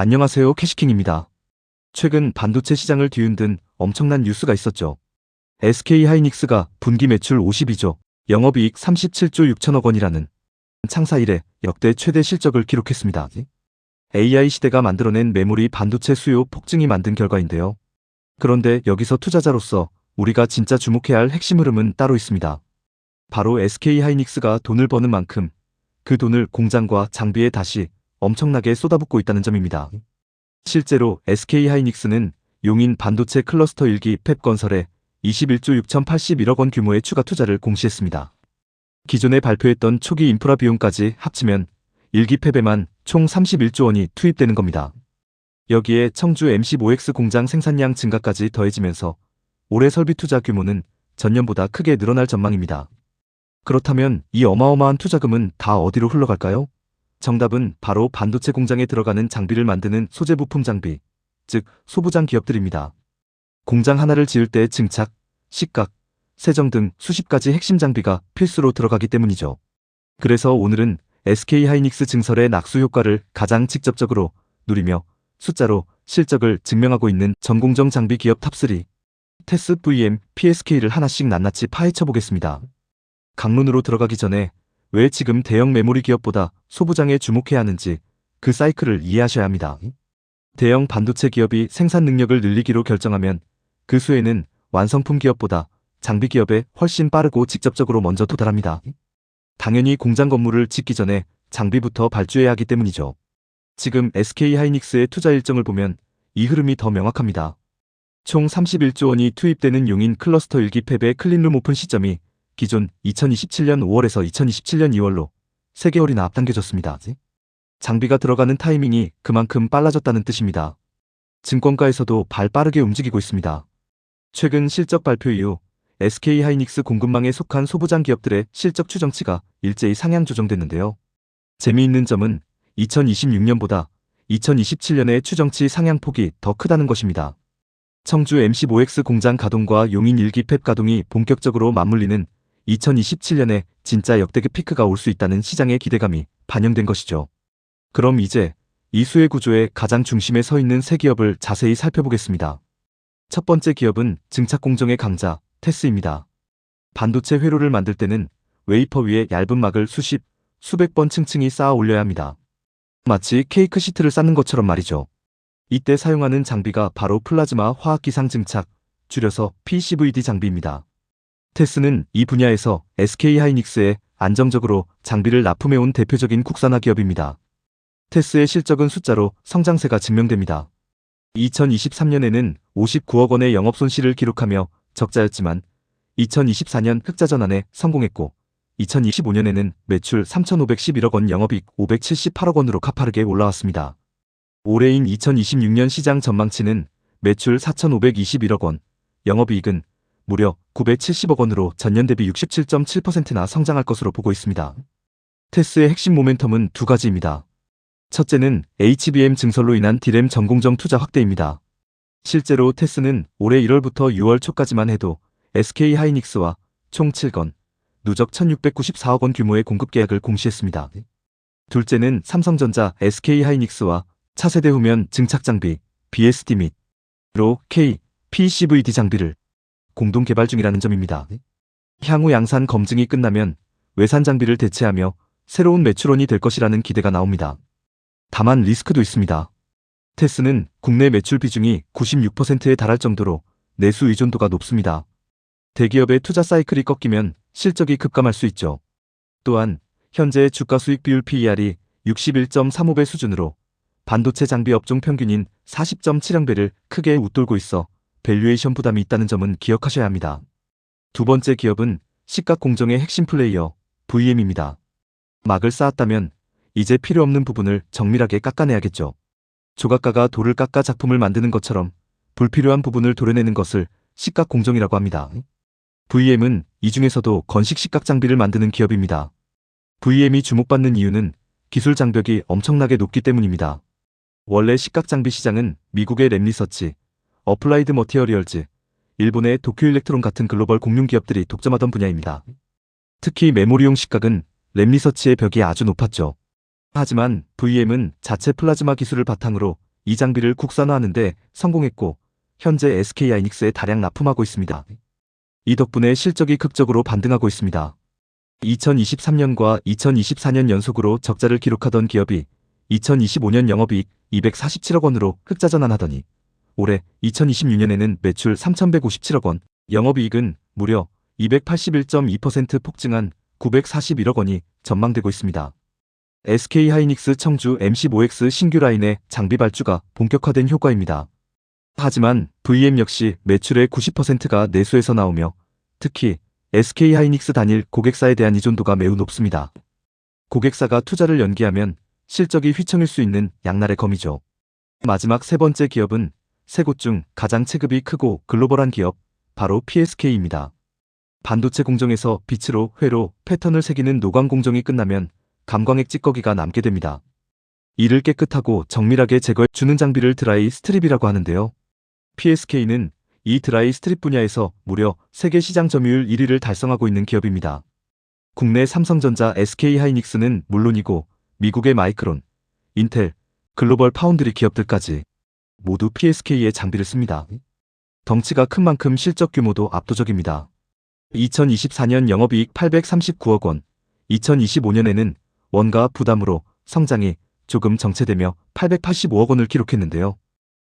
안녕하세요, 캐시킹입니다. 최근 반도체 시장을 뒤흔든 엄청난 뉴스가 있었죠. SK하이닉스가 분기 매출 52조, 영업이익 37조 6천억 원이라는 창사 이래 역대 최대 실적을 기록했습니다. AI 시대가 만들어낸 메모리 반도체 수요 폭증이 만든 결과인데요. 그런데 여기서 투자자로서 우리가 진짜 주목해야 할 핵심 흐름은 따로 있습니다. 바로 SK하이닉스가 돈을 버는 만큼 그 돈을 공장과 장비에 다시 엄청나게 쏟아붓고 있다는 점입니다. 실제로 SK하이닉스는 용인 반도체 클러스터 1기 팹 건설에 21조 6,081억 원 규모의 추가 투자를 공시했습니다. 기존에 발표했던 초기 인프라 비용까지 합치면 1기 팹에만 총 31조 원이 투입되는 겁니다. 여기에 청주 MC5X 공장 생산량 증가까지 더해지면서 올해 설비 투자 규모는 전년보다 크게 늘어날 전망입니다. 그렇다면 이 어마어마한 투자금은 다 어디로 흘러갈까요? 정답은 바로 반도체 공장에 들어가는 장비를 만드는 소재 부품 장비, 즉 소부장 기업들입니다. 공장 하나를 지을 때 증착, 식각, 세정 등 수십 가지 핵심 장비가 필수로 들어가기 때문이죠. 그래서 오늘은 SK하이닉스 증설의 낙수 효과를 가장 직접적으로 누리며 숫자로 실적을 증명하고 있는 전공정 장비 기업 탑3, 테스 VM, PSK를 하나씩 낱낱이 파헤쳐 보겠습니다. 강론으로 들어가기 전에 왜 지금 대형 메모리 기업보다 소부장에 주목해야 하는지 그 사이클을 이해하셔야 합니다. 대형 반도체 기업이 생산 능력을 늘리기로 결정하면 그 수혜는 완성품 기업보다 장비 기업에 훨씬 빠르고 직접적으로 먼저 도달합니다. 당연히 공장 건물을 짓기 전에 장비부터 발주해야 하기 때문이죠. 지금 SK하이닉스의 투자 일정을 보면 이 흐름이 더 명확합니다. 총 31조 원이 투입되는 용인 클러스터 1기 팹의 클린룸 오픈 시점이 기존 2027년 5월에서 2027년 2월로 3개월이나 앞당겨졌습니다. 장비가 들어가는 타이밍이 그만큼 빨라졌다는 뜻입니다. 증권가에서도 발 빠르게 움직이고 있습니다. 최근 실적 발표 이후 SK하이닉스 공급망에 속한 소부장 기업들의 실적 추정치가 일제히 상향 조정됐는데요. 재미있는 점은 2026년보다 2027년의 추정치 상향폭이 더 크다는 것입니다. 청주 MC5X 공장 가동과 용인 1기 팹 가동이 본격적으로 맞물리는 2027년에 진짜 역대급 피크가 올 수 있다는 시장의 기대감이 반영된 것이죠. 그럼 이제 이 수혜 구조의 가장 중심에 서 있는 세 기업을 자세히 살펴보겠습니다. 첫 번째 기업은 증착 공정의 강자, 테스입니다. 반도체 회로를 만들 때는 웨이퍼 위에 얇은 막을 수백 번 층층이 쌓아 올려야 합니다. 마치 케이크 시트를 쌓는 것처럼 말이죠. 이때 사용하는 장비가 바로 플라즈마 화학기상 증착, 줄여서 PCVD 장비입니다. 테스는 이 분야에서 SK하이닉스에 안정적으로 장비를 납품해온 대표적인 국산화 기업입니다. 테스의 실적은 숫자로 성장세가 증명됩니다. 2023년에는 59억 원의 영업손실을 기록하며 적자였지만 2024년 흑자 전환에 성공했고 2025년에는 매출 3,511억 원, 영업이익 578억 원으로 가파르게 올라왔습니다. 올해인 2026년 시장 전망치는 매출 4,521억 원, 영업이익은 무려 970억 원으로 전년 대비 67.7%나 성장할 것으로 보고 있습니다. 테스의 핵심 모멘텀은 두 가지입니다. 첫째는 HBM 증설로 인한 D램 전공정 투자 확대입니다. 실제로 테스는 올해 1월부터 6월 초까지만 해도 SK하이닉스와 총 7건, 누적 1,694억 원 규모의 공급 계약을 공시했습니다. 둘째는 삼성전자, SK하이닉스와 차세대 후면 증착 장비, BSD 및 로 K, PCVD 장비를 공동 개발 중이라는 점입니다. 향후 양산 검증이 끝나면 외산 장비를 대체하며 새로운 매출원이 될 것이라는 기대가 나옵니다. 다만 리스크도 있습니다. 테스는 국내 매출 비중이 96%에 달할 정도로 내수 의존도가 높습니다. 대기업의 투자 사이클이 꺾이면 실적이 급감할 수 있죠. 또한 현재 주가 수익 비율 PER이 61.35배 수준으로 반도체 장비 업종 평균인 40.70배를 크게 웃돌고 있어 밸류에이션 부담이 있다는 점은 기억하셔야 합니다. 두 번째 기업은 식각 공정의 핵심 플레이어, VM입니다. 막을 쌓았다면 이제 필요 없는 부분을 정밀하게 깎아내야겠죠. 조각가가 돌을 깎아 작품을 만드는 것처럼 불필요한 부분을 도려내는 것을 식각 공정이라고 합니다. VM은 이 중에서도 건식 식각 장비를 만드는 기업입니다. VM이 주목받는 이유는 기술 장벽이 엄청나게 높기 때문입니다. 원래 식각 장비 시장은 미국의 램리서치, 어플라이드 머티어리얼즈, 일본의 도쿄 일렉트론 같은 글로벌 공룡 기업들이 독점하던 분야입니다. 특히 메모리용 식각은 램리서치의 벽이 아주 높았죠. 하지만 VM은 자체 플라즈마 기술을 바탕으로 이 장비를 국산화하는 데 성공했고 현재 SK하이닉스에 다량 납품하고 있습니다. 이 덕분에 실적이 극적으로 반등하고 있습니다. 2023년과 2024년 연속으로 적자를 기록하던 기업이 2025년 영업이익 247억 원으로 흑자 전환하더니 올해 2026년에는 매출 3,157억 원, 영업이익은 무려 281.2% 폭증한 941억 원이 전망되고 있습니다. SK하이닉스 청주 MC5X 신규 라인의 장비 발주가 본격화된 효과입니다. 하지만 VM 역시 매출의 90%가 내수에서 나오며 특히 SK하이닉스 단일 고객사에 대한 의존도가 매우 높습니다. 고객사가 투자를 연기하면 실적이 휘청일 수 있는 양날의 검이죠. 마지막 세 번째 기업은 세 곳 중 가장 체급이 크고 글로벌한 기업, 바로 PSK입니다. 반도체 공정에서 빛으로 회로 패턴을 새기는 노광 공정이 끝나면 감광액 찌꺼기가 남게 됩니다. 이를 깨끗하고 정밀하게 제거해주는 장비를 드라이 스트립이라고 하는데요. PSK는 이 드라이 스트립 분야에서 무려 세계 시장 점유율 1위를 달성하고 있는 기업입니다. 국내 삼성전자, SK하이닉스는 물론이고 미국의 마이크론, 인텔, 글로벌 파운드리 기업들까지 모두 PSK의 장비를 씁니다. 덩치가 큰 만큼 실적 규모도 압도적입니다. 2024년 영업이익 839억 원, 2025년에는 원가 부담으로 성장이 조금 정체되며 885억 원을 기록했는데요.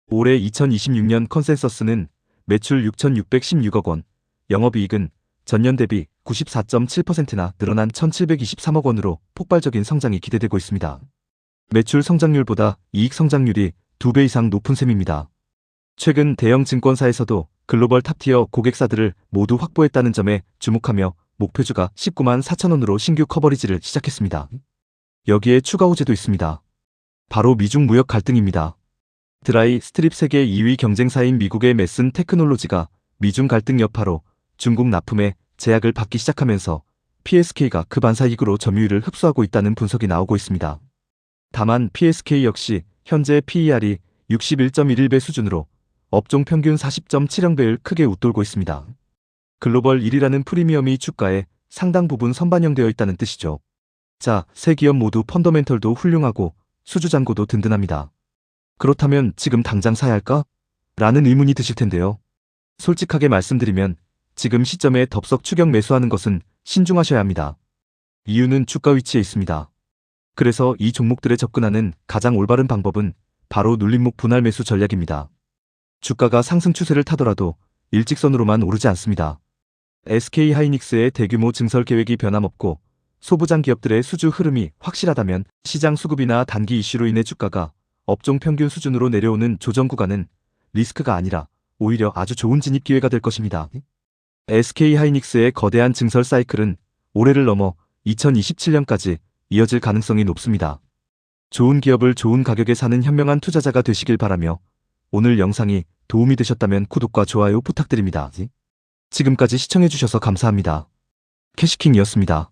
올해 2026년 컨센서스는 매출 6,616억 원, 영업이익은 전년 대비 94.7%나 늘어난 1,723억 원으로 폭발적인 성장이 기대되고 있습니다. 매출 성장률보다 이익 성장률이 2배 이상 높은 셈입니다. 최근 대형 증권사에서도 글로벌 탑티어 고객사들을 모두 확보했다는 점에 주목하며 목표주가 19만 4천 원으로 신규 커버리지를 시작했습니다. 여기에 추가 호재도 있습니다. 바로 미중 무역 갈등입니다. 드라이 스트립 세계 2위 경쟁사인 미국의 메슨 테크놀로지가 미중 갈등 여파로 중국 납품에 제약을 받기 시작하면서 PSK가 그 반사이익으로 점유율을 흡수하고 있다는 분석이 나오고 있습니다. 다만 PSK 역시 현재 PER이 61.11배 수준으로 업종 평균 40.70배를 크게 웃돌고 있습니다. 글로벌 1위라는 프리미엄이 주가에 상당 부분 선반영되어 있다는 뜻이죠. 자, 세 기업 모두 펀더멘털도 훌륭하고 수주잔고도 든든합니다. 그렇다면 지금 당장 사야 할까? 라는 의문이 드실 텐데요. 솔직하게 말씀드리면 지금 시점에 덥석 추격 매수하는 것은 신중하셔야 합니다. 이유는 주가 위치에 있습니다. 그래서 이 종목들에 접근하는 가장 올바른 방법은 바로 눌림목 분할 매수 전략입니다. 주가가 상승 추세를 타더라도 일직선으로만 오르지 않습니다. SK하이닉스의 대규모 증설 계획이 변함없고 소부장 기업들의 수주 흐름이 확실하다면 시장 수급이나 단기 이슈로 인해 주가가 업종 평균 수준으로 내려오는 조정 구간은 리스크가 아니라 오히려 아주 좋은 진입 기회가 될 것입니다. SK하이닉스의 거대한 증설 사이클은 올해를 넘어 2027년까지 이어질 가능성이 높습니다. 좋은 기업을 좋은 가격에 사는 현명한 투자자가 되시길 바라며 오늘 영상이 도움이 되셨다면 구독과 좋아요 부탁드립니다. 지금까지 시청해주셔서 감사합니다. 캐시킹이었습니다.